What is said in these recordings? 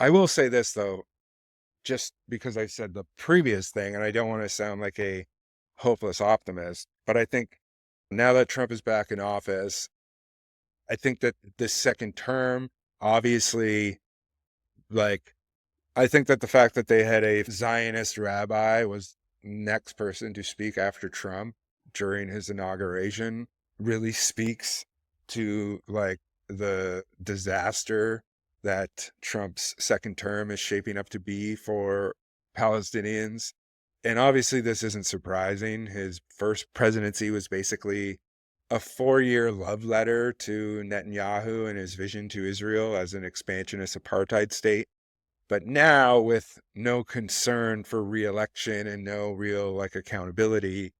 I will say this though, just because I said the previous thing, and I don't want to sound like a hopeless optimist, but I think now that Trump is back in office, I think that this second term, obviously, like, I think that the fact that they had a Zionist rabbi was next person to speak after Trump during his inauguration really speaks to like the disaster that Trump's second term is shaping up to be for Palestinians. And obviously, this isn't surprising. His first presidency was basically a 4-year love letter to Netanyahu and his vision to Israel as an expansionist apartheid state. But now, with no concern for reelection and no real like accountability,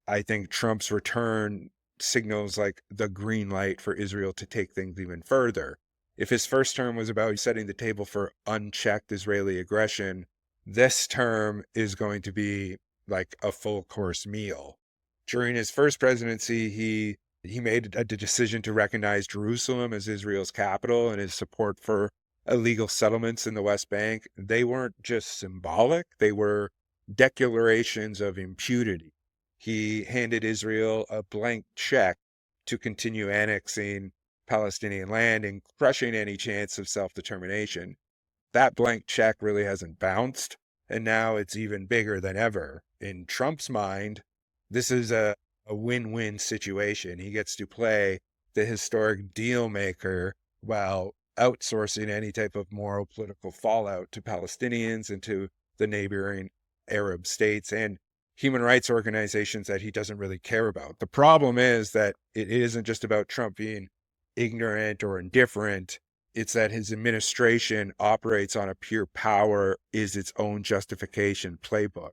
I think Trump's return signals like the green light for Israel to take things even further. If his first term was about setting the table for unchecked Israeli aggression, this term is going to be like a full course meal. During his first presidency, he made a decision to recognize Jerusalem as Israel's capital, and his support for illegal settlements in the West Bank, they weren't just symbolic, they were declarations of impunity. He handed Israel a blank check to continue annexing Palestinian land and crushing any chance of self-determination. That blank check really hasn't bounced, and now it's even bigger than ever. In Trump's mind, this is a win-win situation. He gets to play the historic deal maker while outsourcing any type of moral political fallout to Palestinians and to the neighboring Arab states and human rights organizations that he doesn't really care about. The problem is that it isn't just about Trump being ignorant or indifferent. It's that his administration operates on a pure power is its own justification playbook.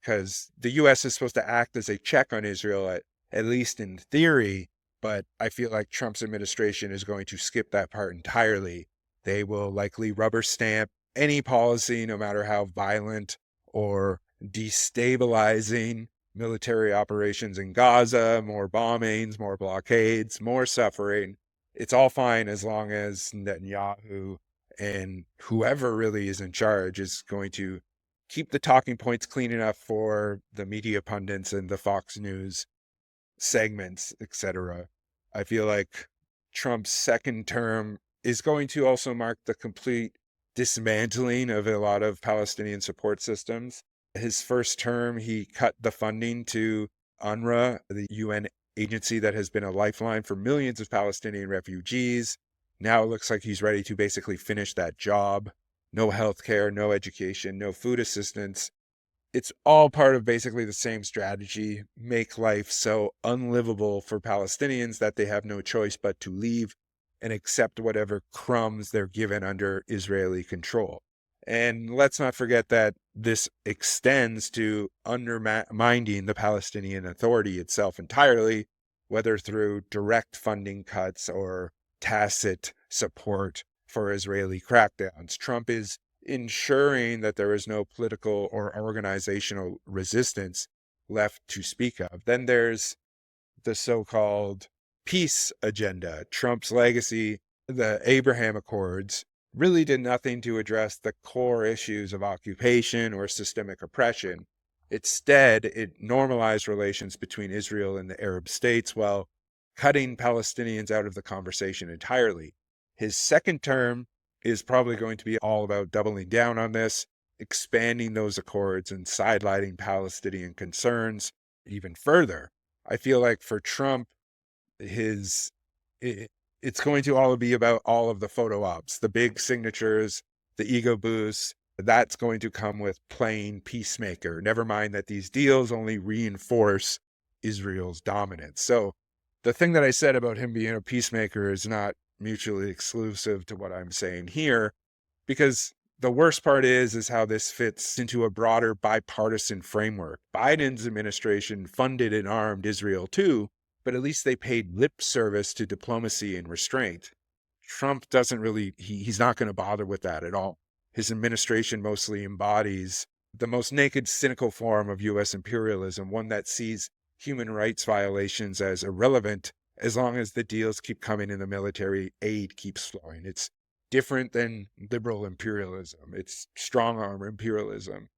Because the US is supposed to act as a check on Israel, at least in theory, but I feel like Trump's administration is going to skip that part entirely. They will likely rubber stamp any policy, no matter how violent or destabilizing military operations in Gaza, more bombings, more blockades, more suffering. It's all fine as long as Netanyahu and whoever really is in charge is going to keep the talking points clean enough for the media pundits and the Fox News segments, etc. I feel like Trump's second term is going to also mark the complete dismantling of a lot of Palestinian support systems. His first term, he cut the funding to UNRWA, the UN agency that has been a lifeline for millions of Palestinian refugees. Now it looks like he's ready to basically finish that job. No health care, no education, no food assistance. It's all part of basically the same strategy, make life so unlivable for Palestinians that they have no choice but to leave and accept whatever crumbs they're given under Israeli control. And let's not forget that this extends to undermining the Palestinian Authority itself entirely, whether through direct funding cuts or tacit support for Israeli crackdowns. Trump is ensuring that there is no political or organizational resistance left to speak of. Then there's the so-called peace agenda. Trump's legacy, the Abraham Accords, really did nothing to address the core issues of occupation or systemic oppression. Instead, it normalized relations between Israel and the Arab states while cutting Palestinians out of the conversation entirely. His second term is probably going to be all about doubling down on this, expanding those accords and sidelining Palestinian concerns even further. I feel like for Trump, his it's going to all be about all of the photo ops, the big signatures, the ego boosts. That's going to come with playing peacemaker. Never mind that these deals only reinforce Israel's dominance. So the thing that I said about him being a peacemaker is not mutually exclusive to what I'm saying here, because the worst part is how this fits into a broader bipartisan framework. Biden's administration funded and armed Israel too, but at least they paid lip service to diplomacy and restraint. Trump doesn't really, he's not going to bother with that at all. His administration mostly embodies the most naked, cynical form of U.S. imperialism, one that sees human rights violations as irrelevant as long as the deals keep coming and the military aid keeps flowing. It's different than liberal imperialism. It's strong arm imperialism.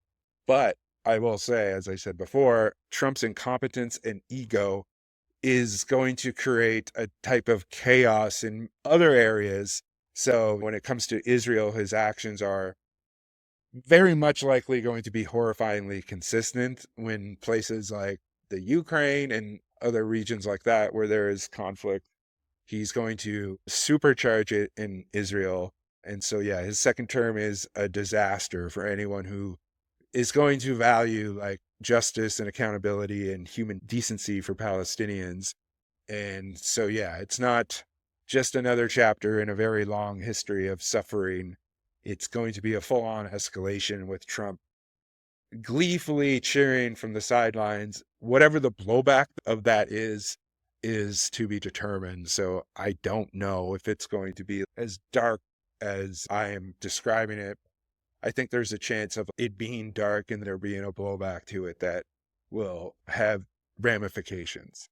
But I will say, as I said before, Trump's incompetence and ego is going to create a type of chaos in other areas. So when it comes to Israel, his actions are very much likely going to be horrifyingly consistent when places like the Ukraine and other regions like that where there is conflict, he's going to supercharge it in Israel. And so, yeah, his second term is a disaster for anyone who is going to value like justice and accountability and human decency for Palestinians. And so, yeah, it's not just another chapter in a very long history of suffering. It's going to be a full on escalation with Trump gleefully cheering from the sidelines. Whatever the blowback of that is to be determined. So I don't know if it's going to be as dark as I am describing it. I think there's a chance of it being dark and there being a blowback to it that will have ramifications.